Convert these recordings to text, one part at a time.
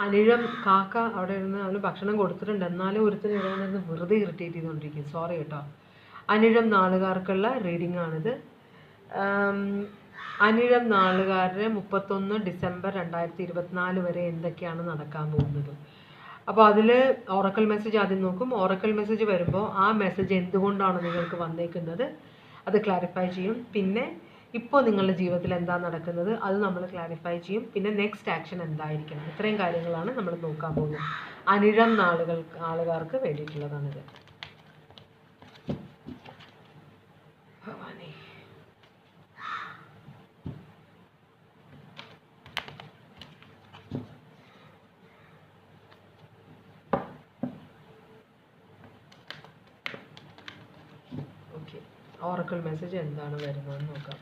അനിഴം കാക്ക അവിടെ ഇരുന്ന് അവന് ഭക്ഷണം കൊടുത്തിട്ടുണ്ട്, എന്നാലും ഒരുത്തിന് ഇവിടെ നിന്ന് വെറുതെ ഇറിറ്റേറ്റ് ചെയ്തുകൊണ്ടിരിക്കും. സോറി കേട്ടോ. അനിഴം നാളുകാർക്കുള്ള റീഡിംഗ് ആണിത്. അനിഴം നാളുകാരുടെ 31 ഡിസംബർ 2024 വരെ എന്തൊക്കെയാണ് നടക്കാൻ പോകുന്നത്. അപ്പോൾ അതിൽ ഓറക്കൽ മെസ്സേജ് ആദ്യം നോക്കും. ഓറക്കൽ മെസ്സേജ് വരുമ്പോൾ ആ മെസ്സേജ് എന്തുകൊണ്ടാണ് നിങ്ങൾക്ക് വന്നേക്കുന്നത് അത് ക്ലാരിഫൈ ചെയ്യും. പിന്നെ ഇപ്പോൾ നിങ്ങളുടെ ജീവിതത്തിൽ എന്താ നടക്കുന്നത് അത് നമ്മൾ ക്ലാരിഫൈ ചെയ്യും. പിന്നെ നെക്സ്റ്റ് ആക്ഷൻ എന്തായിരിക്കണം. ഇത്രയും കാര്യങ്ങളാണ് നമ്മൾ നോക്കാൻ പോകുന്നത്. അനിഴം ആളുകാർക്ക് വേണ്ടിയിട്ടുള്ളതാണിത്. ഭവാനി ഓക്കെ, ഓറക്കൽ മെസ്സേജ് എന്താണ് വരുന്നതെന്ന് നോക്കാം.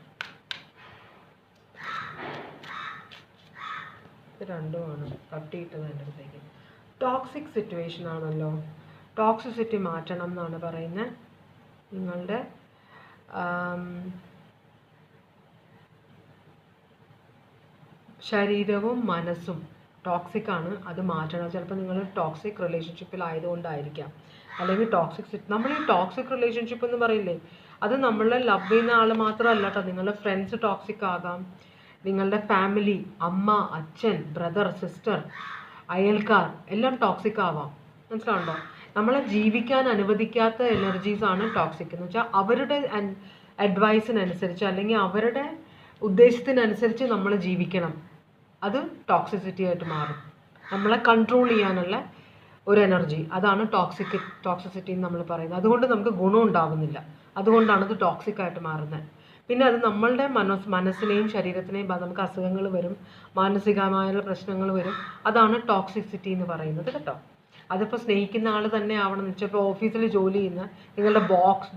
ഇത് രണ്ടുമാണ് തട്ടിയിട്ടത് എൻ്റെ അടുത്തേക്ക്. ടോക്സിക് സിറ്റുവേഷൻ ആണല്ലോ. ടോക്സിസിറ്റി മാറ്റണം എന്നാണ് പറയുന്നത്. നിങ്ങളുടെ ശരീരവും മനസ്സും ടോക്സിക് ആണ്, അത് മാറ്റണം. ചിലപ്പോൾ നിങ്ങൾ ടോക്സിക് റിലേഷൻഷിപ്പിലായതുകൊണ്ടായിരിക്കാം, അല്ലെങ്കിൽ നമ്മൾ ഈ ടോക്സിക് റിലേഷൻഷിപ്പ് എന്ന് പറയില്ലേ, അത് നമ്മളെ ലവ് ചെയ്യുന്ന ആൾ മാത്രമല്ല കേട്ടോ. നിങ്ങളുടെ ഫ്രണ്ട്സ് ടോക്സിക് ആകാം, നിങ്ങളുടെ ഫാമിലി, അമ്മ, അച്ഛൻ, ബ്രദർ, സിസ്റ്റർ, അയൽക്കാർ എല്ലാം ടോക്സിക് ആവാം. മനസ്സിലാവുണ്ടോ? നമ്മളെ ജീവിക്കാൻ അനുവദിക്കാത്ത എനർജീസാണ് ടോക്സിക് എന്ന് വെച്ചാൽ അവരുടെ അഡ്വൈസിനനുസരിച്ച് അല്ലെങ്കിൽ അവരുടെ ഉദ്ദേശത്തിനനുസരിച്ച് നമ്മൾ ജീവിക്കണം. അത് ആയിട്ട് മാറും. നമ്മളെ കൺട്രോൾ ചെയ്യാനുള്ള ഒരു എനർജി, അതാണ് ടോക്സിസിറ്റി എന്ന് നമ്മൾ പറയുന്നത്. അതുകൊണ്ട് നമുക്ക് ഗുണം ഉണ്ടാവുന്നില്ല, അതുകൊണ്ടാണ് ഇത് ടോക്സിക്കായിട്ട് മാറുന്നത്. പിന്നെ അത് നമ്മളുടെ മനസ്സിനെയും ശരീരത്തിനെയും നമുക്ക് അസുഖങ്ങൾ വരും, മാനസികമായ പ്രശ്നങ്ങൾ വരും. അതാണ് ടോക്സിസിറ്റി എന്ന് പറയുന്നത് കേട്ടോ. അതിപ്പോൾ സ്നേഹിക്കുന്ന ആൾ തന്നെ ആവണം എന്ന് വെച്ചാൽ, ഇപ്പോൾ ഓഫീസിൽ ജോലി ചെയ്യുന്ന നിങ്ങളുടെ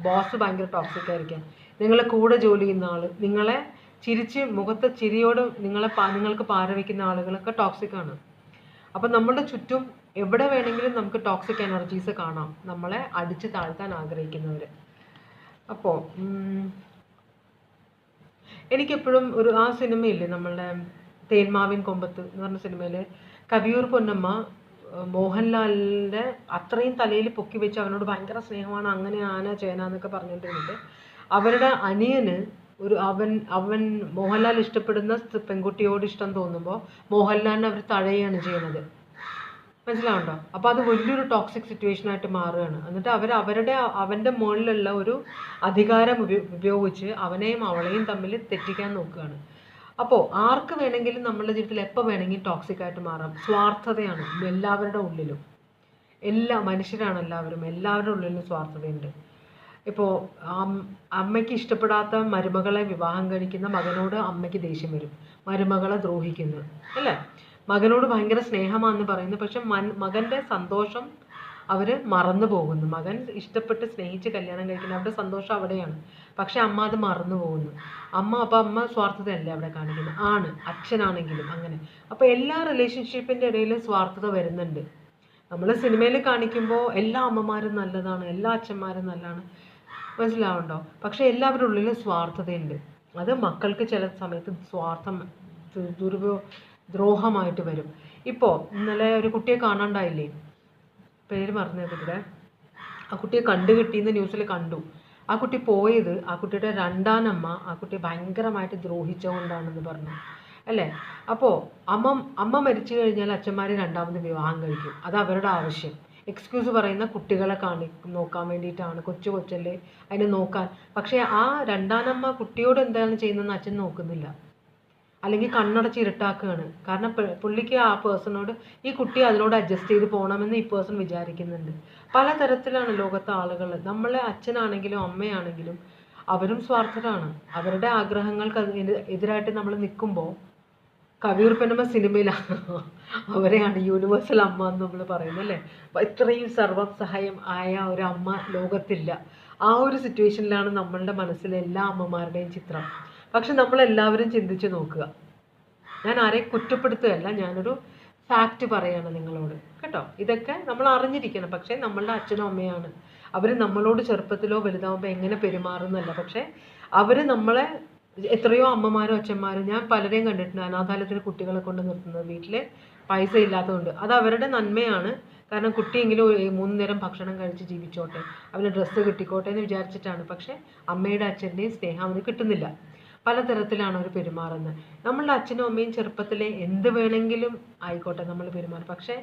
ബോസ് ഭയങ്കര ടോക്സിക് ആയിരിക്കാം. നിങ്ങളെ കൂടെ ജോലി ചെയ്യുന്ന ആൾ, നിങ്ങളെ ചിരിച്ച് മുഖത്തെ ചിരിയോട് നിങ്ങൾക്ക് പാരവയ്ക്കുന്ന ആളുകളൊക്കെ ടോക്സിക് ആണ്. അപ്പം നമ്മുടെ ചുറ്റും എവിടെ വേണമെങ്കിലും നമുക്ക് ടോക്സിക് എനർജീസ് കാണാം, നമ്മളെ അടിച്ച് താഴ്ത്താൻ ആഗ്രഹിക്കുന്നവർ. അപ്പോൾ എനിക്കെപ്പോഴും ആ സിനിമയില്ലേ നമ്മളുടെ തേന്മാവിൻ കൊമ്പത്ത് എന്ന് പറഞ്ഞ സിനിമയിൽ കവിയൂർ പൊന്നമ്മ മോഹൻലാലിൻ്റെ അത്രയും തലയിൽ പൊക്കി വെച്ച് അവനോട് ഭയങ്കര സ്നേഹമാണ്, അങ്ങനെ ആന ചേനാന്നൊക്കെ പറഞ്ഞുകൊണ്ടിരുന്നിട്ട് അവരുടെ അനിയന് അവൻ മോഹൻലാൽ ഇഷ്ടപ്പെടുന്ന പെൺകുട്ടിയോട് ഇഷ്ടം തോന്നുമ്പോൾ മോഹൻലാലിനെ അവർ തഴയുകയാണ് ചെയ്യുന്നത്. മനസ്സിലാവുണ്ടോ? അപ്പോൾ അത് വലിയൊരു ടോക്സിക് സിറ്റുവേഷനായിട്ട് മാറുകയാണ്. എന്നിട്ട് അവൻ്റെ മുകളിലുള്ള ഒരു അധികാരം ഉപയോഗിച്ച് അവനെയും അവളെയും തമ്മിൽ തെറ്റിക്കാൻ നോക്കുകയാണ്. അപ്പോൾ ആർക്ക് വേണമെങ്കിലും നമ്മുടെ ജീവിതത്തിൽ എപ്പോൾ വേണമെങ്കിലും ടോക്സിക്കായിട്ട് മാറാം. സ്വാർത്ഥതയാണ് എല്ലാവരുടെ ഉള്ളിലും. മനുഷ്യരാണ് എല്ലാവരുടെ ഉള്ളിലും സ്വാർത്ഥതയുണ്ട്. ഇപ്പോൾ അമ്മയ്ക്ക് ഇഷ്ടപ്പെടാത്ത മരുമകളെ വിവാഹം കഴിക്കുന്ന മകനോട് അമ്മയ്ക്ക് ദേഷ്യം വരും, മരുമകളെ ദ്രോഹിക്കുന്നു അല്ലേ. മകനോട് ഭയങ്കര സ്നേഹമാണെന്ന് പറയുന്നു, പക്ഷെ മകൻ്റെ സന്തോഷം അവർ മറന്നു പോകുന്നു. മകൻ ഇഷ്ടപ്പെട്ട് സ്നേഹിച്ച് കല്യാണം കഴിക്കുന്ന അവരുടെ സന്തോഷം അവിടെയാണ്, പക്ഷെ അമ്മ അത് മറന്നു പോകുന്നു. അമ്മ സ്വാർത്ഥതയല്ലേ അവിടെ കാണിക്കുന്നത്. അച്ഛനാണെങ്കിലും അങ്ങനെ. അപ്പോൾ എല്ലാ റിലേഷൻഷിപ്പിൻ്റെ ഇടയിലും സ്വാർത്ഥത വരുന്നുണ്ട്. നമ്മൾ സിനിമയിൽ കാണിക്കുമ്പോൾ എല്ലാ അമ്മമാരും നല്ലതാണ്, എല്ലാ അച്ഛന്മാരും നല്ലതാണ്, മനസ്സിലാവുണ്ടോ? പക്ഷെ എല്ലാവരുടെ ഉള്ളിലും സ്വാർത്ഥതയുണ്ട്. അത് മക്കൾക്ക് ചില സമയത്ത് ദ്രോഹമായിട്ട് വരും. ഇപ്പോൾ ഇന്നലെ ഒരു കുട്ടിയെ കാണാണ്ടായില്ലേ, പേര് മറന്നു കുട്ടിയുടെ. ആ കുട്ടിയെ കിട്ടിയെന്ന് ന്യൂസിൽ കണ്ടു. ആ കുട്ടി പോയത് ആ കുട്ടിയുടെ രണ്ടാനമ്മ ആ കുട്ടിയെ ഭയങ്കരമായിട്ട് ദ്രോഹിച്ചുകൊണ്ടാണെന്ന് പറഞ്ഞു അല്ലേ. അപ്പോൾ അമ്മ മരിച്ചു കഴിഞ്ഞാൽ അച്ഛന്മാർ രണ്ടാമത് വിവാഹം കഴിക്കും, അത് അവരുടെ ആവശ്യം. എക്സ്ക്യൂസ് പറയുന്ന കുട്ടികളെ നോക്കാൻ വേണ്ടിയിട്ടാണ്, കൊച്ചല്ലേ അതിനെ നോക്കാൻ. പക്ഷേ ആ രണ്ടാനമ്മ കുട്ടിയോട് എന്താണ് ചെയ്യുന്നതെന്ന് അച്ഛൻ നോക്കുന്നില്ല, അല്ലെങ്കിൽ കണ്ണടച്ച് ഇരുട്ടാക്കുകയാണ്. കാരണം പുള്ളിക്ക് ആ പേഴ്സണോട്, ഈ കുട്ടി അതിനോട് അഡ്ജസ്റ്റ് ചെയ്ത് പോകണമെന്ന് ഈ പേഴ്സൺ വിചാരിക്കുന്നുണ്ട്. പലതരത്തിലാണ് ലോകത്തെ ആളുകൾ. നമ്മളെ അച്ഛനാണെങ്കിലും അമ്മയാണെങ്കിലും അവരും സ്വാർത്ഥരാണ്. അവരുടെ ആഗ്രഹങ്ങൾക്ക് എതിരായിട്ട് നമ്മൾ നിൽക്കുമ്പോൾ, കവിയൂർ പൊന്നമ്മ സിനിമയിലാണ് അവരെയാണ് യൂണിവേഴ്സൽ അമ്മ എന്ന് നമ്മൾ പറയുന്നത് അല്ലേ. അപ്പം ഇത്രയും സർവ്വസഹായം ആയ ഒരു അമ്മ ലോകത്തില്ല. ആ ഒരു സിറ്റുവേഷനിലാണ് നമ്മളുടെ മനസ്സിലെ എല്ലാ അമ്മമാരുടെയും ചിത്രം. പക്ഷെ നമ്മളെല്ലാവരും ചിന്തിച്ച് നോക്കുക. ഞാൻ ആരെയും കുറ്റപ്പെടുത്തുകയല്ല, ഞാനൊരു ഫാക്റ്റ് പറയാണ് നിങ്ങളോട് കേട്ടോ. ഇതൊക്കെ നമ്മൾ അറിഞ്ഞിരിക്കണം. പക്ഷേ നമ്മളുടെ അച്ഛനും അമ്മയാണ്, അവർ നമ്മളോട് ചെറുപ്പത്തിലോ വലുതാവുമ്പോൾ എങ്ങനെ പെരുമാറുന്നല്ല, പക്ഷേ അവർ നമ്മളെ എത്രയോ അമ്മമാരും അച്ഛന്മാരും ഞാൻ പലരെയും കണ്ടിട്ടുണ്ട്. അനാഥാലയത്തിൽ കുട്ടികളെ കൊണ്ട് നിർത്തുന്നത്, വീട്ടിലെ പൈസ ഇല്ലാത്തതുകൊണ്ട്. അത് അവരുടെ നന്മയാണ്. കാരണം കുട്ടിയെങ്കിലും 3 നേരം ഭക്ഷണം കഴിച്ച് ജീവിച്ചോട്ടെ, അവന് ഡ്രസ്സ് കിട്ടിക്കോട്ടെ എന്ന് വിചാരിച്ചിട്ടാണ്. പക്ഷേ അമ്മയുടെ അച്ഛൻ്റെയും സ്നേഹം അവന് കിട്ടുന്നില്ല. പലതരത്തിലാണ് അവർ പെരുമാറുന്നത്. നമ്മളുടെ അച്ഛനും അമ്മയും ചെറുപ്പത്തിലെ എന്ത് വേണമെങ്കിലും ആയിക്കോട്ടെ നമ്മൾ പെരുമാറും. പക്ഷേ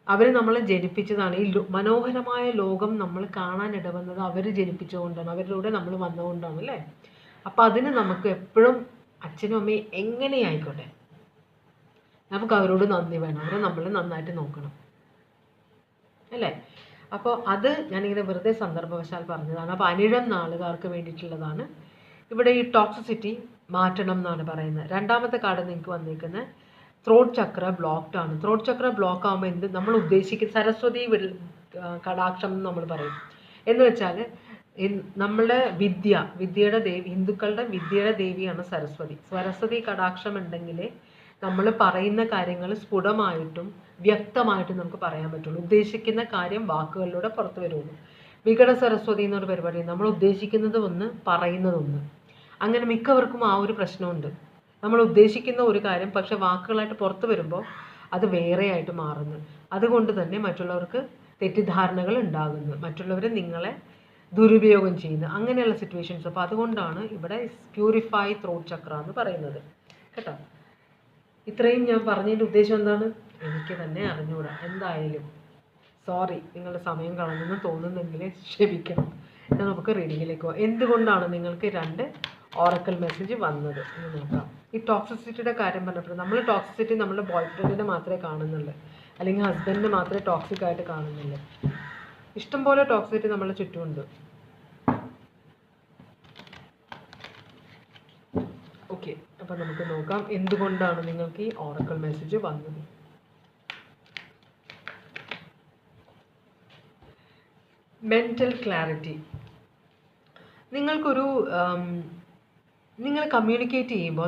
അവർ നമ്മളെ ജനിപ്പിച്ചതാണ്. ഈ മനോഹരമായ ലോകം നമ്മൾ കാണാൻ ഇടവന്നത് അവർ ജനിപ്പിച്ചുകൊണ്ടാണ്, അവരിലൂടെ നമ്മൾ വന്നുകൊണ്ടാണ് അല്ലേ. അപ്പം അതിന് നമുക്ക് എപ്പോഴും അച്ഛനും അമ്മയും എങ്ങനെയായിക്കോട്ടെ നമുക്ക് അവരോട് നന്ദി വേണം. അവരെ നമ്മൾ നന്നായിട്ട് നോക്കണം അല്ലേ. അപ്പോൾ അത് ഞാനിങ്ങനെ വെറുതെ സന്ദർഭവശാൽ പറഞ്ഞതാണ്. അപ്പോൾ അനിഴം നാളുകാർക്ക് വേണ്ടിയിട്ടുള്ളതാണ്. ഇവിടെ ഈ ടോക്സിസിറ്റി മാറ്റണം എന്നാണ് പറയുന്നത്. രണ്ടാമത്തെ കാർഡ് നിങ്ങൾക്ക് വന്നിരിക്കുന്നത് ത്രോട്ട് ചക്ര ബ്ലോക്ക്ഡ് ആണ്. ത്രോട്ട് ചക്ര ബ്ലോക്ക് ആകുമ്പോൾ എന്ത് നമ്മൾ ഉദ്ദേശിക്കുന്ന സരസ്വതി കടാക്ഷം എന്ന് നമ്മൾ പറയും. എന്ന് വെച്ചാൽ നമ്മളുടെ വിദ്യയുടെ ദേവി, ഹിന്ദുക്കളുടെ വിദ്യയുടെ ദേവിയാണ് സരസ്വതി. സരസ്വതി കടാക്ഷം ഉണ്ടെങ്കിൽ നമ്മൾ പറയുന്ന കാര്യങ്ങൾ സ്ഫുടമായിട്ടും വ്യക്തമായിട്ടും നമുക്ക് പറയാൻ പറ്റുള്ളൂ. ഉദ്ദേശിക്കുന്ന കാര്യം വാക്കുകളിലൂടെ പുറത്തു വരുള്ളൂ. വികട സരസ്വതി എന്നൊരു പരിപാടി, നമ്മൾ ഉദ്ദേശിക്കുന്നത് ഒന്ന് പറയുന്നതൊന്ന്. അങ്ങനെ മിക്കവർക്കും ആ ഒരു പ്രശ്നമുണ്ട്. നമ്മൾ ഉദ്ദേശിക്കുന്ന ഒരു കാര്യം പക്ഷെ വാക്കുകളായിട്ട് പുറത്തു വരുമ്പോൾ അത് വേറെയായിട്ട് മാറുന്നു. അതുകൊണ്ട് തന്നെ മറ്റുള്ളവർക്ക് തെറ്റിദ്ധാരണകൾ ഉണ്ടാകുന്നു, മറ്റുള്ളവർ നിങ്ങളെ ദുരുപയോഗം ചെയ്യുന്നു, അങ്ങനെയുള്ള സിറ്റുവേഷൻസ്. അപ്പോൾ അതുകൊണ്ടാണ് ഇവിടെ പ്യൂരിഫൈ ത്രോട്ട് ചക്ര എന്ന് പറയുന്നത് കേട്ടോ. ഇത്രയും ഞാൻ പറഞ്ഞതിൻ്റെ ഉദ്ദേശം എന്താണ് എനിക്ക് തന്നെ അറിഞ്ഞുകൂടാ. എന്തായാലും സോറി, നിങ്ങളുടെ സമയം കളഞ്ഞെന്ന് തോന്നുന്നെങ്കിൽ ക്ഷമിക്കണം. നമുക്ക് റീഡിങ്ങിലേക്ക് പോകാം. എന്തുകൊണ്ടാണ് നിങ്ങൾക്ക് 2 ഓറക്കൽ മെസ്സേജ് വന്നത് എന്ന് നോക്കാം. ഈ ടോക്സിസിറ്റിയുടെ കാര്യം പറഞ്ഞപ്പോൾ നമ്മൾ ടോക്സിസിറ്റി നമ്മുടെ ബോയ് ഫ്രണ്ടിനെ മാത്രമേ കാണുന്നുള്ളൂ, അല്ലെങ്കിൽ ഹസ്ബൻഡിനെ മാത്രമേ ടോക്സിക് ആയിട്ട് കാണുന്നുള്ളൂ. ഇഷ്ടംപോലെ ടോക്സിസിറ്റി നമ്മളെ ചുറ്റുമുണ്ട്. ഓക്കെ, അപ്പം നമുക്ക് നോക്കാം എന്തുകൊണ്ടാണ് നിങ്ങൾക്ക് ഈ ഓറക്കൽ മെസ്സേജ് വന്നത്. Mental clarity. നിങ്ങൾക്കൊരു നിങ്ങൾ കമ്മ്യൂണിക്കേറ്റ് ചെയ്യുമ്പോൾ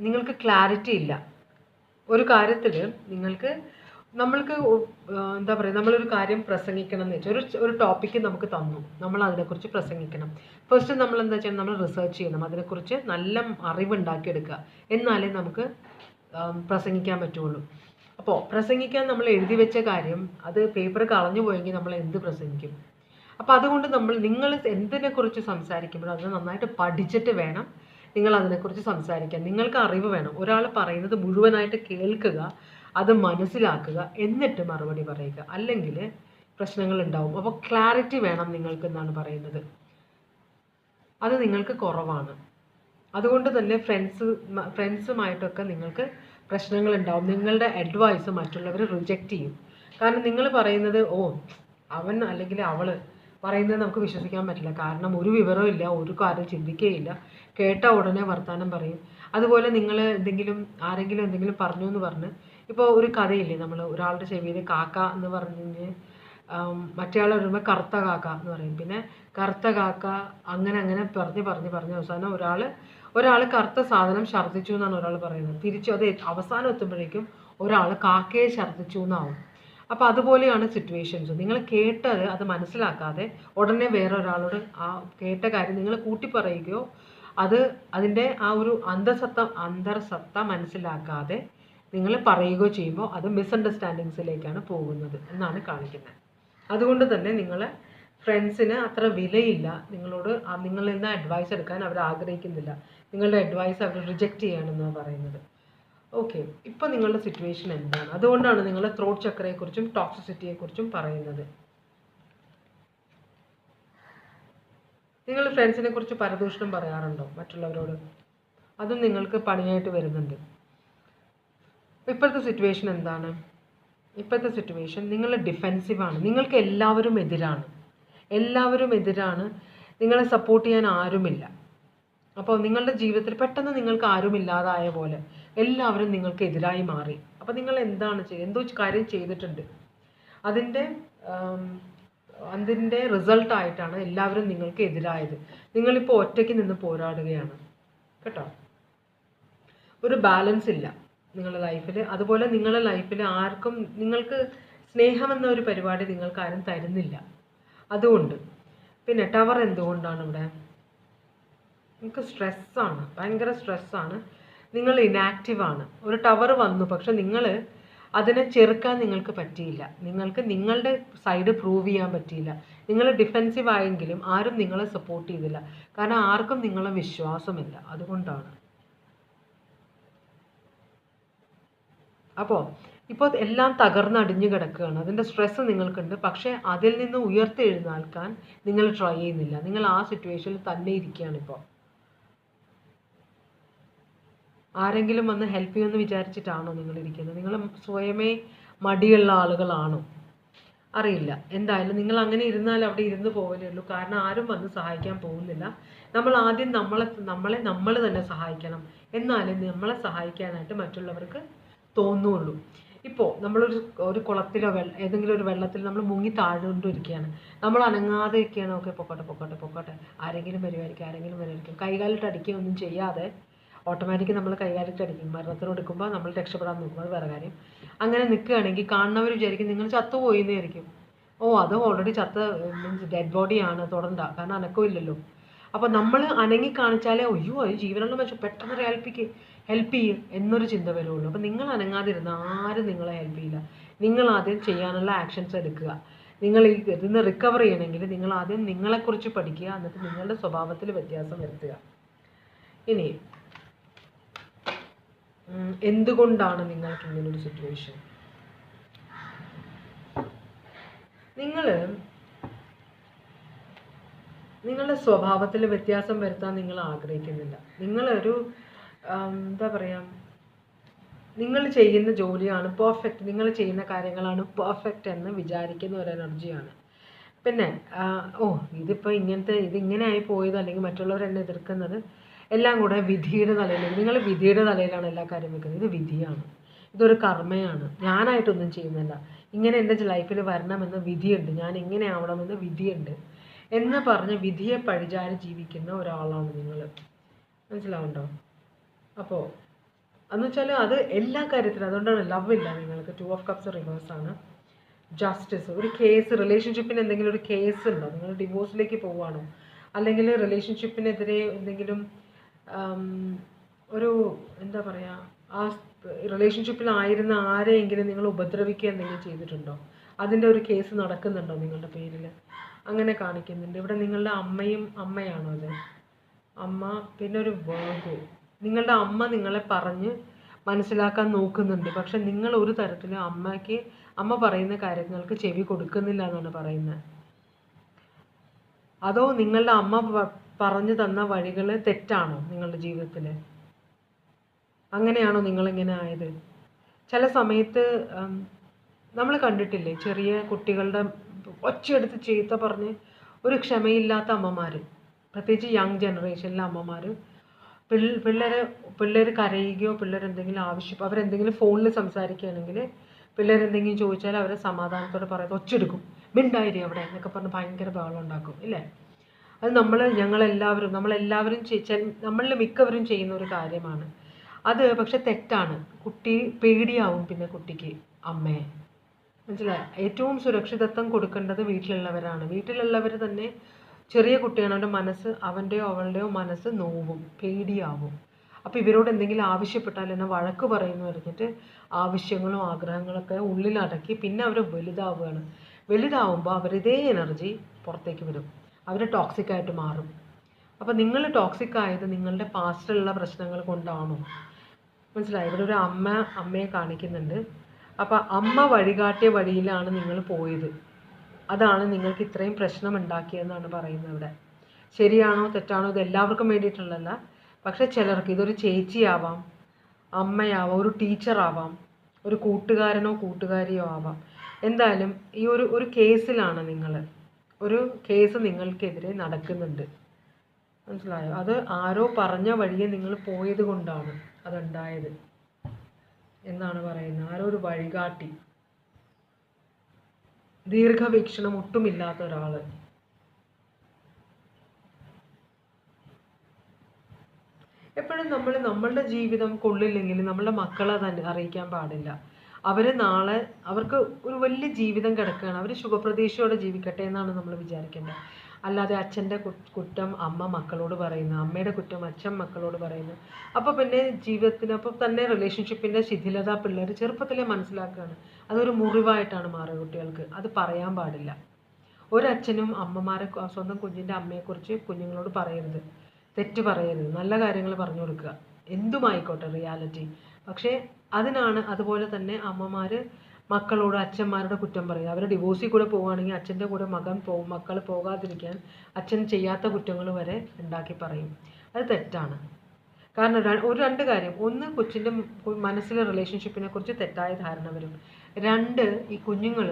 നിങ്ങൾക്ക് ക്ലാരിറ്റി ഇല്ല ഒരു കാര്യത്തിൽ. നമ്മൾക്ക് എന്താ പറയുക, നമ്മളൊരു കാര്യം പ്രസംഗിക്കണം എന്ന് വെച്ചാൽ ഒരു ടോപ്പിക്ക് നമുക്ക് തന്നു, നമ്മൾ അതിനെക്കുറിച്ച് പ്രസംഗിക്കണം. ഫസ്റ്റ് നമ്മൾ എന്താ ചെയ്യണം, നമ്മൾ റിസർച്ച് ചെയ്യണം, അതിനെക്കുറിച്ച് നല്ല അറിവുണ്ടാക്കിയെടുക്കുക, എന്നാലേ നമുക്ക് പ്രസംഗിക്കാൻ പറ്റുള്ളൂ. അപ്പോൾ പ്രസംഗിക്കാൻ നമ്മൾ എഴുതി വെച്ച കാര്യം അത് പേപ്പർ കളഞ്ഞു പോയെങ്കിൽ നമ്മൾ എന്ത് പ്രസംഗിക്കും? അപ്പോൾ അതുകൊണ്ട് നിങ്ങൾ എന്തിനെക്കുറിച്ച് സംസാരിക്കുമ്പോഴും അത് നന്നായിട്ട് പഠിച്ചിട്ട് വേണം നിങ്ങൾ അതിനെക്കുറിച്ച് സംസാരിക്കാൻ. നിങ്ങൾക്ക് അറിവ് വേണം. ഒരാൾ പറയുന്നത് മുഴുവനായിട്ട് കേൾക്കുക, അത് മനസ്സിലാക്കുക, എന്നിട്ട് മറുപടി പറയുക, അല്ലെങ്കിൽ പ്രശ്നങ്ങൾ ഉണ്ടാവും. അപ്പോൾ ക്ലാരിറ്റി വേണം നിങ്ങൾക്ക് എന്നാണ് പറയുന്നത്. അത് നിങ്ങൾക്ക് കുറവാണ്. അതുകൊണ്ട് തന്നെ ഫ്രണ്ട്സുമായിട്ടൊക്കെ നിങ്ങൾക്ക് പ്രശ്നങ്ങൾ ഉണ്ടാവും. നിങ്ങളുടെ അഡ്വൈസ് മറ്റുള്ളവർ റിജക്റ്റ് ചെയ്യും. കാരണം നിങ്ങൾ പറയുന്നത് അവൻ അല്ലെങ്കിൽ അവൾ പറയുന്നത് നമുക്ക് വിശ്വസിക്കാൻ പറ്റില്ല. കാരണം ഒരു വിവരവും ഇല്ല, ഒരു കാര്യം ചിന്തിക്കുകയില്ല, കേട്ട ഉടനെ വർത്തമാനം പറയും. അതുപോലെ നിങ്ങൾ ആരെങ്കിലും എന്തെങ്കിലും പറഞ്ഞു എന്ന് പറഞ്ഞ്, ഇപ്പോൾ ഒരു കഥയില്ലേ, നമ്മൾ ഒരാളുടെ ചെവിയിൽ കാക്ക എന്ന് പറഞ്ഞ് മറ്റേയാൾ വരുമ്പോൾ കറുത്ത കാക്ക എന്ന് പറയും. പിന്നെ കറുത്ത കാക്ക അങ്ങനെ പറഞ്ഞ് അവസാനം ഒരാൾ കറുത്ത സാധനം ഛർദ്ദിച്ചു എന്നാണ് ഒരാൾ പറയുന്നത്. തിരിച്ചു അത് അവസാനം എത്തുമ്പോഴേക്കും ഒരാൾ കാക്കയെ ഛർദ്ദിച്ചു എന്നാവും. അപ്പോൾ അതുപോലെയാണ് സിറ്റുവേഷൻസ്. നിങ്ങൾ കേട്ടത് അത് മനസ്സിലാക്കാതെ ഉടനെ വേറെ ഒരാളോട് ആ കേട്ട കാര്യം നിങ്ങൾ കൂട്ടിപ്പറയുകയോ അതിൻ്റെ ആ ഒരു അന്തർസത്ത മനസ്സിലാക്കാതെ നിങ്ങൾ പറയുകയോ ചെയ്യുമ്പോൾ അത് മിസ്അണ്ടർസ്റ്റാൻഡിങ്സിലേക്കാണ് പോകുന്നത് എന്നാണ് കാണിക്കുന്നത്. അതുകൊണ്ട് തന്നെ ഫ്രണ്ട്സിന് അത്ര വിലയില്ല. നിങ്ങളിൽ നിന്ന് അഡ്വൈസ് എടുക്കാൻ അവർ ആഗ്രഹിക്കുന്നില്ല. നിങ്ങളുടെ അഡ്വൈസ് അവർ റിജക്റ്റ് ചെയ്യുകയാണെന്നാണ് പറയുന്നത്. ഓക്കെ, ഇപ്പോൾ നിങ്ങളുടെ സിറ്റുവേഷൻ എന്താണ്? അതുകൊണ്ടാണ് നിങ്ങൾ ത്രോട്ട് ചക്രയെക്കുറിച്ചും ടോക്സിസിറ്റിയെക്കുറിച്ചും പറയുന്നത്. നിങ്ങൾ ഫ്രണ്ട്സിനെ കുറിച്ച് പരദൂഷണം പറയാറുണ്ടോ മറ്റുള്ളവരോട്? അതും നിങ്ങൾക്ക് പണിയായിട്ട് വരുന്നുണ്ട്. ഇപ്പോഴത്തെ സിറ്റുവേഷൻ എന്താണ്? ഇപ്പോഴത്തെ സിറ്റുവേഷൻ നിങ്ങൾ ഡിഫെൻസീവാണ്. നിങ്ങൾക്ക് എല്ലാവരും എതിരാണ്. നിങ്ങളെ സപ്പോർട്ട് ചെയ്യാൻ ആരുമില്ല. അപ്പോൾ നിങ്ങളുടെ ജീവിതത്തിൽ പെട്ടെന്ന് നിങ്ങൾക്ക് ആരുമില്ലാതായ പോലെ എല്ലാവരും നിങ്ങൾക്ക് എതിരായി മാറി. അപ്പോൾ നിങ്ങൾ എന്തോ കാര്യം ചെയ്തിട്ടുണ്ട്, അതിൻ്റെ റിസൾട്ടായിട്ടാണ് എല്ലാവരും നിങ്ങൾക്ക് എതിരായത്. നിങ്ങളിപ്പോൾ ഒറ്റയ്ക്ക് നിന്ന് പോരാടുകയാണ് കേട്ടോ. ഒരു ബാലൻസ് ഇല്ല നിങ്ങളുടെ ലൈഫിൽ. അതുപോലെ നിങ്ങളുടെ ലൈഫിൽ ആർക്കും നിങ്ങൾക്ക് സ്നേഹമെന്ന ഒരു പരിപാടി നിങ്ങൾക്ക് ആരും തരുന്നില്ല. അതുകൊണ്ട് പിന്നെ ടവർ എന്തുകൊണ്ടാണ് ഇവിടെ? നിങ്ങൾക്ക് സ്ട്രെസ്സാണ്, ഭയങ്കര സ്ട്രെസ്സാണ്. നിങ്ങൾ ഇനാക്റ്റീവാണ്. ഒരു ടവർ വന്നു, പക്ഷെ നിങ്ങൾ അതിനെ ചെറുക്കാൻ നിങ്ങൾക്ക് പറ്റിയില്ല. നിങ്ങൾക്ക് നിങ്ങളുടെ സൈഡ് പ്രൂവ് ചെയ്യാൻ പറ്റിയില്ല. നിങ്ങൾ ഡിഫെൻസീവ് ആയെങ്കിലും ആരും നിങ്ങളെ സപ്പോർട്ട് ചെയ്തില്ല. കാരണം ആർക്കും നിങ്ങളെ വിശ്വാസമില്ല. അതുകൊണ്ടാണ്. അപ്പോൾ ഇപ്പോൾ എല്ലാം തകർന്നടിഞ്ഞു കിടക്കുകയാണ്. അതിൻ്റെ സ്ട്രെസ്സ് നിങ്ങൾക്കുണ്ട്. പക്ഷേ അതിൽ നിന്ന് ഉയർത്തെഴുന്നേൽക്കാൻ നിങ്ങൾ ട്രൈ ചെയ്യുന്നില്ല. നിങ്ങൾ ആ സിറ്റുവേഷനിൽ തന്നെ ഇരിക്കുകയാണ്. ഇപ്പോൾ ആരെങ്കിലും വന്ന് ഹെൽപ്പ് ചെയ്യുമെന്ന് വിചാരിച്ചിട്ടാണോ നിങ്ങൾ ഇരിക്കുന്നത്? നിങ്ങൾ സ്വയമേ മടിയുള്ള ആളുകളാണോ? അറിയില്ല. എന്തായാലും നിങ്ങൾ അങ്ങനെ ഇരുന്നാൽ അവിടെ ഇരുന്ന് പോകലേ ഉള്ളൂ. കാരണം ആരും വന്ന് സഹായിക്കാൻ പോകുന്നില്ല. നമ്മൾ ആദ്യം നമ്മൾ തന്നെ സഹായിക്കണം. എന്നാലും നമ്മളെ സഹായിക്കാനായിട്ട് മറ്റുള്ളവർക്ക് തോന്നുള്ളൂ. ഇപ്പോൾ ഒരു കുളത്തിലോ ഏതെങ്കിലും ഒരു വെള്ളത്തിൽ നമ്മൾ മുങ്ങി താഴ്ന്നുകൊണ്ടിരിക്കുകയാണ്. നമ്മൾ അനങ്ങാതെ ഇരിക്കുകയാണ്. ഓക്കെ, പൊക്കോട്ടെ, ആരെങ്കിലും വരുമായിരിക്കും. കൈകാലിട്ട് അടിക്കുകയൊന്നും ചെയ്യാതെ ഓട്ടോമാറ്റിക് നമ്മൾ കൈകാലിട്ട് അടിക്കും. മരണത്തിനോടുക്കുമ്പോൾ നമ്മൾ രക്ഷപ്പെടാൻ നോക്കും. അത് വേറെ കാര്യം. അങ്ങനെ നിൽക്കുകയാണെങ്കിൽ കാണുന്നവർ വിചാരിക്കും നിങ്ങൾ ചത്തുപോയി എന്നായിരിക്കും. അത് ഓൾറെഡി മീൻസ് ഡെഡ് ബോഡിയാണ്, തൊടണ്ട, കാരണം അനക്കമില്ലല്ലോ. അപ്പോൾ നമ്മൾ അനങ്ങി കാണിച്ചാലേ അയ്യോ അത് ജീവനുള്ള മനുഷ്യൻ പെട്ടെന്ന് ഹെൽപ്പ് ചെയ്യും എന്നൊരു ചിന്ത വരുള്ളൂ. അപ്പോൾ നിങ്ങൾ അനങ്ങാതിരുന്ന ആരും നിങ്ങളെ ഹെൽപ്പ് ചെയ്യില്ല. നിങ്ങൾ ആദ്യം ചെയ്യാനുള്ള ആക്ഷൻസ് എടുക്കുക. നിങ്ങൾ ഇതിന്ന് റിക്കവർ ചെയ്യണമെങ്കിൽ നിങ്ങൾ ആദ്യം നിങ്ങളെക്കുറിച്ച് പഠിക്കുക. എന്നിട്ട് നിങ്ങളുടെ സ്വഭാവത്തിൽ വ്യത്യാസം വരുത്തുക. ഇനി എന്തുകൊണ്ടാണ് നിങ്ങൾക്ക് ഇങ്ങനൊരു സിറ്റുവേഷൻ? നിങ്ങളുടെ സ്വഭാവത്തിൽ വ്യത്യാസം വരുത്താൻ നിങ്ങൾ ആഗ്രഹിക്കുന്നില്ല. നിങ്ങളൊരു എന്താ പറയുക, നിങ്ങൾ ചെയ്യുന്ന ജോലിയാണ് പെർഫെക്റ്റ്, നിങ്ങൾ ചെയ്യുന്ന കാര്യങ്ങളാണ് പെർഫെക്റ്റ് എന്ന് വിചാരിക്കുന്ന ഒരു എനർജിയാണ്. പിന്നെ ഇതിപ്പോൾ ഇതിങ്ങനെ ആയി പോയത്, അല്ലെങ്കിൽ മറ്റുള്ളവർ എന്നെ എതിർക്കുന്നത് എല്ലാം കൂടെ വിധിയുടെ തലയിൽ. നിങ്ങൾ വിധിയുടെ തലയിലാണ് എല്ലാ കാര്യം വെക്കുന്നത്. ഇത് വിധിയാണ്, ഇതൊരു കർമ്മയാണ്. ഞാനായിട്ടൊന്നും ചെയ്യുന്നില്ല. ഇങ്ങനെ എൻ്റെ ലൈഫിൽ വരണമെന്ന് വിധിയുണ്ട്, ഞാൻ ഇങ്ങനെ ആവണമെന്ന് വിധിയുണ്ട് എന്ന് പറഞ്ഞ് വിധിയെ പഴിചാരി ജീവിക്കുന്ന ഒരാളാണ് നിങ്ങൾ. മനസ്സിലാവുണ്ടോ? അപ്പോൾ എന്ന് വെച്ചാൽ അത് എല്ലാ കാര്യത്തിലും. അതുകൊണ്ടാണ് ലവ് ഇല്ല നിങ്ങൾക്ക്. 2 ഓഫ് കപ്സ് റിവേഴ്സാണ്. ജസ്റ്റിസ്, ഒരു കേസ്, റിലേഷൻഷിപ്പിന് എന്തെങ്കിലും ഒരു കേസ് ഉണ്ടോ? നിങ്ങൾ ഡിവോഴ്സിലേക്ക് പോവുകയാണോ? അല്ലെങ്കിൽ റിലേഷൻഷിപ്പിനെതിരെ എന്തെങ്കിലും ഒരു എന്താ പറയുക, ആ റിലേഷൻഷിപ്പിലായിരുന്ന ആരെയെങ്കിലും നിങ്ങൾ ഉപദ്രവിക്കുക എന്തെങ്കിലും ചെയ്തിട്ടുണ്ടോ? അതിൻ്റെ ഒരു കേസ് നടക്കുന്നുണ്ടോ നിങ്ങളുടെ പേരിൽ? അങ്ങനെ കാണിക്കുന്നുണ്ട്. ഇവിടെ നിങ്ങളുടെ അമ്മയാണോ അത്? അമ്മ. പിന്നെ ഒരു വേർഗോ. നിങ്ങളുടെ അമ്മ നിങ്ങളെ പറഞ്ഞ് മനസ്സിലാക്കാൻ നോക്കുന്നുണ്ട്. പക്ഷെ നിങ്ങൾ ഒരു തരത്തിലും അമ്മ പറയുന്ന കാര്യങ്ങൾക്ക് ചെവി കൊടുക്കുന്നില്ല എന്നാണ് പറയുന്നത്. അതോ നിങ്ങളുടെ അമ്മ പറഞ്ഞു തന്ന വഴികൾ തെറ്റാണോ നിങ്ങളുടെ ജീവിതത്തിൽ? അങ്ങനെയാണോ നിങ്ങളിങ്ങനെ ആയത്? ചില സമയത്ത് നമ്മൾ കണ്ടിട്ടില്ലേ, ചെറിയ കുട്ടികളുടെ ഒച്ചയെടുത്ത് ചീത്ത പറഞ്ഞ് ഒരു ക്ഷമയില്ലാത്ത അമ്മമാർ, പ്രത്യേകിച്ച് യങ് ജനറേഷനിലെ അമ്മമാർ. പിള്ളേർ കരയുകയോ പിള്ളേരെന്തെങ്കിലും അവരെന്തെങ്കിലും ഫോണിൽ സംസാരിക്കുകയാണെങ്കിൽ പിള്ളേരെന്തെങ്കിലും ചോദിച്ചാൽ അവരെ സമാധാനത്തോടെ പറയുന്നത് ഒച്ചെടുക്കും, മിണ്ടായിരി അവിടെ എന്നൊക്കെ പറഞ്ഞ് ഭയങ്കര ബഹളം ഉണ്ടാക്കും ഇല്ലേ? അത് നമ്മളെല്ലാവരും നമ്മളിൽ മിക്കവരും ചെയ്യുന്ന ഒരു കാര്യമാണ് അത്. പക്ഷെ തെറ്റാണ്. കുട്ടി പേടിയാവും പിന്നെ കുട്ടിക്ക് അമ്മയെ. മനസ്സിലായി? ഏറ്റവും സുരക്ഷിതത്വം കൊടുക്കേണ്ടത് വീട്ടിലുള്ളവരാണ്. വീട്ടിലുള്ളവർ തന്നെ ചെറിയ കുട്ടിയാണ്, അവൻ്റെയോ അവളുടെയോ മനസ്സ് നോവും, പേടിയാവും. അപ്പോൾ ഇവരോട് എന്തെങ്കിലും ആവശ്യപ്പെട്ടാൽ എന്നെ വഴക്ക് പറയുന്നു പറഞ്ഞിട്ട് ആവശ്യങ്ങളും ആഗ്രഹങ്ങളൊക്കെ ഉള്ളിലടക്കി പിന്നെ അവർ വലുതാവുമ്പോൾ അവരിതേ എനർജി പുറത്തേക്ക് വരും. അവർ ടോക്സിക്കായിട്ട് മാറും. അപ്പോൾ നിങ്ങൾ ടോക്സിക് ആയത് നിങ്ങളുടെ പാസ്റ്റിലുള്ള പ്രശ്നങ്ങൾ കൊണ്ടാണോ? മനസ്സിലായി? ഇവിടെ ഒരു അമ്മയെ കാണിക്കുന്നുണ്ട്. അപ്പോൾ അമ്മ വഴികാട്ടിയ വഴിയിലാണ് നിങ്ങൾ പോയത്. അതാണ് നിങ്ങൾക്ക് ഇത്രയും പ്രശ്നം ഉണ്ടാക്കിയെന്നാണ് പറയുന്നത് ഇവിടെ. ശരിയാണോ തെറ്റാണോ ഇത് എല്ലാവർക്കും വേണ്ടിയിട്ടുള്ളതല്ല. പക്ഷേ ചിലർക്ക് ഇതൊരു ചേച്ചിയാവാം, അമ്മയാവാം, ഒരു ടീച്ചറാവാം, ഒരു കൂട്ടുകാരനോ കൂട്ടുകാരിയോ ആവാം. എന്തായാലും ഈ ഒരു കേസിലാണ് ഒരു കേസ് നിങ്ങൾക്കെതിരെ നടക്കുന്നുണ്ട്. മനസ്സിലായോ? അത് ആരോ പറഞ്ഞ വഴിയെ നിങ്ങൾ പോയത് കൊണ്ടാണ് അതുണ്ടായത് എന്നാണ് പറയുന്നത്. ആരോ ഒരു വഴികാട്ടി, ദീർഘവീക്ഷണം ഒട്ടുമില്ലാത്ത ഒരാൾ. എപ്പോഴും നമ്മളുടെ ജീവിതം കൊള്ളില്ലെങ്കിൽ നമ്മളുടെ മക്കളെ തന്നെ അറിയിക്കാൻ പാടില്ല. നാളെ അവർക്ക് ഒരു വലിയ ജീവിതം കിടക്കുകയാണ്, അവർ ശുഭപ്രതീക്ഷയോടെ ജീവിക്കട്ടെ എന്നാണ് നമ്മൾ വിചാരിക്കേണ്ടത്. അല്ലാതെ അച്ഛൻ്റെ കുറ്റം അമ്മ മക്കളോട് പറയുന്നു, അമ്മയുടെ കുറ്റം അച്ഛൻ മക്കളോട് പറയുന്നു. അപ്പോൾ പിന്നെ ജീവിതത്തിനൊപ്പം തന്നെ റിലേഷൻഷിപ്പിൻ്റെ ശിഥിലത പിള്ളേർ ചെറുപ്പത്തിലേ മനസ്സിലാക്കുകയാണ്. അതൊരു മുറിവായിട്ടാണ് മാറുക കുട്ടികൾക്ക്. അത് പറയാൻ പാടില്ല. ഒരച്ഛനും അമ്മമാരെ സ്വന്തം കുഞ്ഞിൻ്റെ അമ്മയെക്കുറിച്ച് കുഞ്ഞുങ്ങളോട് പറയരുത്, തെറ്റ് പറയരുത്, നല്ല കാര്യങ്ങൾ പറഞ്ഞു കൊടുക്കുക, എന്തുമായിക്കോട്ടെ റിയാലിറ്റി. പക്ഷേ അതിനാണ് അതുപോലെ തന്നെ അമ്മമാർ മക്കളോട് അച്ഛന്മാരുടെ കുറ്റം പറയുക. അവർ ഡിവോഴ്സിൽ കൂടെ പോവുകയാണെങ്കിൽ അച്ഛൻ്റെ കൂടെ മക്കൾ പോകാതിരിക്കാൻ അച്ഛൻ ചെയ്യാത്ത കുറ്റങ്ങൾ വരെ ഉണ്ടാക്കി പറയും. അത് തെറ്റാണ്. കാരണം രണ്ട് കാര്യം. ഒന്ന്, കൊച്ചിൻ്റെ മനസ്സിലെ റിലേഷൻഷിപ്പിനെ കുറിച്ച് തെറ്റായ ധാരണ വരും. രണ്ട്, ഈ കുഞ്ഞുങ്ങൾ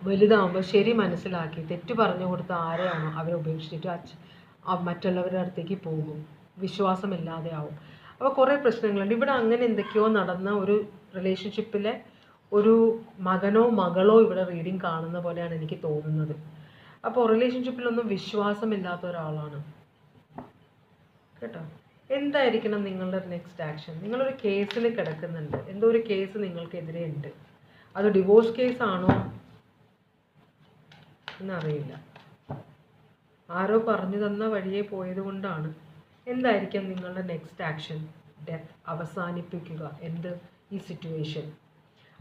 വലുതാകുമ്പോൾ ശരി മനസ്സിലാക്കി തെറ്റ് പറഞ്ഞു കൊടുത്ത ആരെയാണോ അവരെ ഉപേക്ഷിച്ചിട്ട് മറ്റുള്ളവരുടെ അടുത്തേക്ക് പോകും, വിശ്വാസമില്ലാതെ ആവും. അപ്പോൾ കുറേ പ്രശ്നങ്ങളുണ്ട് ഇവിടെ. അങ്ങനെ എന്തൊക്കെയോ നടന്ന ഒരു റിലേഷൻഷിപ്പിലെ ഒരു മകനോ മകളോ ഇവിടെ റീഡിങ് കാണുന്ന പോലെയാണ് എനിക്ക് തോന്നുന്നത്. അപ്പോൾ റിലേഷൻഷിപ്പിലൊന്നും വിശ്വാസമില്ലാത്ത ഒരാളാണ് കേട്ടോ. എന്തായിരിക്കണം നിങ്ങളുടെ നെക്സ്റ്റ് ആക്ഷൻ? നിങ്ങളൊരു കേസിൽ കിടക്കുന്നുണ്ട്, എന്തോ ഒരു കേസ് നിങ്ങൾക്കെതിരെ ഉണ്ട്. അത് ഡിവോഴ്സ് കേസാണോ എന്നറിയില്ല. ആരോ പറഞ്ഞു തന്ന വഴിയെ പോയത് കൊണ്ടാണ്. എന്തായിരിക്കും നിങ്ങളുടെ നെക്സ്റ്റ് ആക്ഷൻ? ഡെത്ത്, അവസാനിപ്പിക്കുക എന്ത് ഈ സിറ്റുവേഷൻ,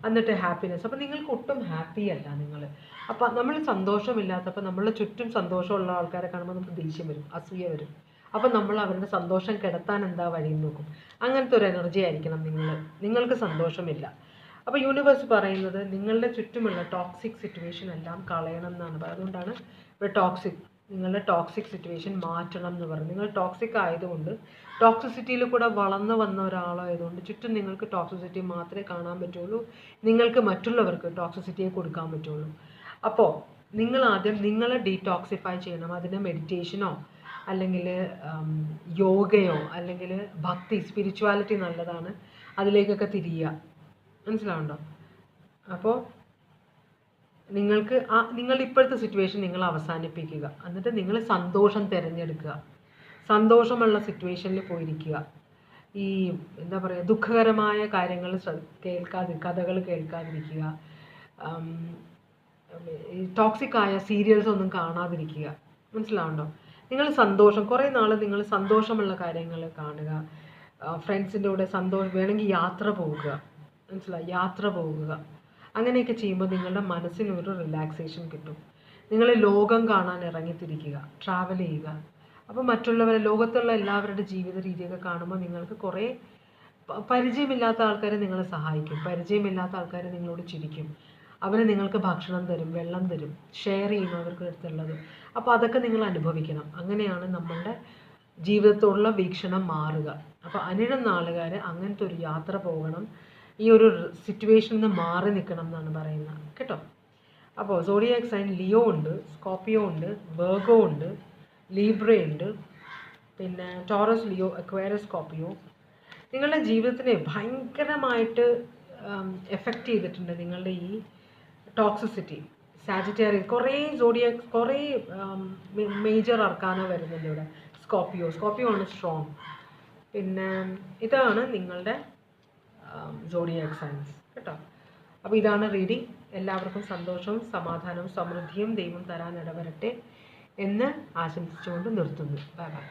എന്നിട്ട് ഹാപ്പിനെസ്. അപ്പോൾ നിങ്ങൾക്ക് ഒട്ടും ഹാപ്പി അല്ല നിങ്ങൾ. അപ്പോൾ നമ്മൾ സന്തോഷമില്ലാത്തപ്പോൾ നമ്മളുടെ ചുറ്റും സന്തോഷമുള്ള ആൾക്കാരെ കാണുമ്പോൾ നമുക്ക് ദേഷ്യം വരും, അസൂയ വരും. അപ്പോൾ നമ്മൾ അവരുടെ സന്തോഷം കെടുത്താൻ എന്താ വഴിയെന്ന് നോക്കും. അങ്ങനത്തെ ഒരു എനർജി ആയിരിക്കണം നിങ്ങൾക്ക് സന്തോഷമില്ല. അപ്പോൾ യൂണിവേഴ്സ് പറയുന്നത് നിങ്ങളുടെ ചുറ്റുമുള്ള ടോക്സിക് സിറ്റുവേഷൻ എല്ലാം കളയണം എന്നാണ് പറയുന്നത്. അതുകൊണ്ടാണ് ഇവിടെ നിങ്ങളുടെ ടോക്സിക് സിറ്റുവേഷൻ മാറ്റണം എന്ന് പറയും. നിങ്ങൾ ടോക്സിക് ആയതുകൊണ്ട്, ടോക്സിസിറ്റിയിൽ കൂടെ വളർന്നു വന്ന ഒരാളായതുകൊണ്ട് ചുറ്റും നിങ്ങൾക്ക് ടോക്സിസിറ്റി മാത്രമേ കാണാൻ പറ്റുള്ളൂ. നിങ്ങൾക്ക് മറ്റുള്ളവർക്ക് ടോക്സിസിറ്റിയെ കൊടുക്കാൻ പറ്റുള്ളൂ. അപ്പോൾ നിങ്ങൾ ആദ്യം നിങ്ങളെ ഡീടോക്സിഫൈ ചെയ്യണം. അതിന് മെഡിറ്റേഷനോ അല്ലെങ്കിൽ യോഗയോ അല്ലെങ്കിൽ ഭക്തി, സ്പിരിച്വാലിറ്റി നല്ലതാണ്, അതിലേക്കൊക്കെ തിരിയുക. മനസ്സിലാവുണ്ടോ? അപ്പോൾ നിങ്ങൾ ഇപ്പോഴത്തെ സിറ്റുവേഷൻ നിങ്ങൾ അവസാനിപ്പിക്കുക. എന്നിട്ട് നിങ്ങൾ സന്തോഷം തിരഞ്ഞെടുക്കുക. സന്തോഷമുള്ള സിറ്റുവേഷനിൽ പോയിരിക്കുക. ഈ എന്താ പറയുക, ദുഃഖകരമായ കാര്യങ്ങൾ കഥകൾ കേൾക്കാതിരിക്കുക. ഈ ടോക്സിക്കായ സീരിയൽസ് ഒന്നും കാണാതിരിക്കുക. മനസ്സിലാവുണ്ടോ? നിങ്ങൾ സന്തോഷം, കുറേ നാൾ നിങ്ങൾ സന്തോഷമുള്ള കാര്യങ്ങൾ കാണുക. ഫ്രണ്ട്സിൻ്റെ കൂടെ വേണമെങ്കിൽ യാത്ര പോകുക. മനസ്സിലായി? യാത്ര പോകുക. അങ്ങനെയൊക്കെ ചെയ്യുമ്പോൾ നിങ്ങളുടെ മനസ്സിനൊരു റിലാക്സേഷൻ കിട്ടും. നിങ്ങൾ ലോകം കാണാൻ ഇറങ്ങിത്തിരിക്കുക, ട്രാവൽ ചെയ്യുക. അപ്പോൾ ലോകത്തുള്ള എല്ലാവരുടെ ജീവിത രീതിയൊക്കെ കാണുമ്പോൾ നിങ്ങൾക്ക് കുറേ പരിചയമില്ലാത്ത ആൾക്കാരെ നിങ്ങളെ സഹായിക്കും, പരിചയമില്ലാത്ത ആൾക്കാരെ നിങ്ങളോട് ചിരിക്കും, അവർ നിങ്ങൾക്ക് ഭക്ഷണം തരും, വെള്ളം തരും, ഷെയർ ചെയ്യും അവർക്ക് അടുത്തുള്ളത്. അപ്പോൾ അതൊക്കെ നിങ്ങൾ അനുഭവിക്കണം. അങ്ങനെയാണ് നമ്മളുടെ ജീവിതത്തോടുള്ള വീക്ഷണം മാറുക. അപ്പോൾ അനിഴം നാളുകാർ അങ്ങനത്തെ ഒരു യാത്ര പോകണം, ഈ ഒരു സിറ്റുവേഷനിൽ നിന്ന് മാറി നിൽക്കണം എന്നാണ് പറയുന്നത് കേട്ടോ. അപ്പോൾ സോഡിയാക് സൈൻ ലിയോ ഉണ്ട്, സ്കോർപ്പിയോ ഉണ്ട്, വെർഗോ ഉണ്ട്, ലീബ്ര ഉണ്ട്, പിന്നെ ടോറസ്, ലിയോ, അക്വേറിയസ്, സ്കോർപ്പിയോ. നിങ്ങളുടെ ജീവിതത്തിനെ ഭയങ്കരമായിട്ട് എഫക്റ്റ് ചെയ്തിട്ടുണ്ട് നിങ്ങളുടെ ഈ ടോക്സിസിറ്റി. സാജിറ്റേറിയസ്, കുറേ മേജർ അർക്കാന വരുന്നുണ്ട് ഇവിടെ. സ്കോർപ്പിയോ ആണ് സ്ട്രോങ്. പിന്നെ ഇതാണ് നിങ്ങളുടെ സോഡിയാക് സൈൻസ് കേട്ടോ. അപ്പോൾ ഇതാണ് റീഡിങ്. എല്ലാവർക്കും സന്തോഷവും സമാധാനവും സമൃദ്ധിയും ദൈവം തരാൻ ഇടവരട്ടെ എന്ന് ആശംസിച്ചുകൊണ്ട് നിർത്തുന്നു. Bye bye.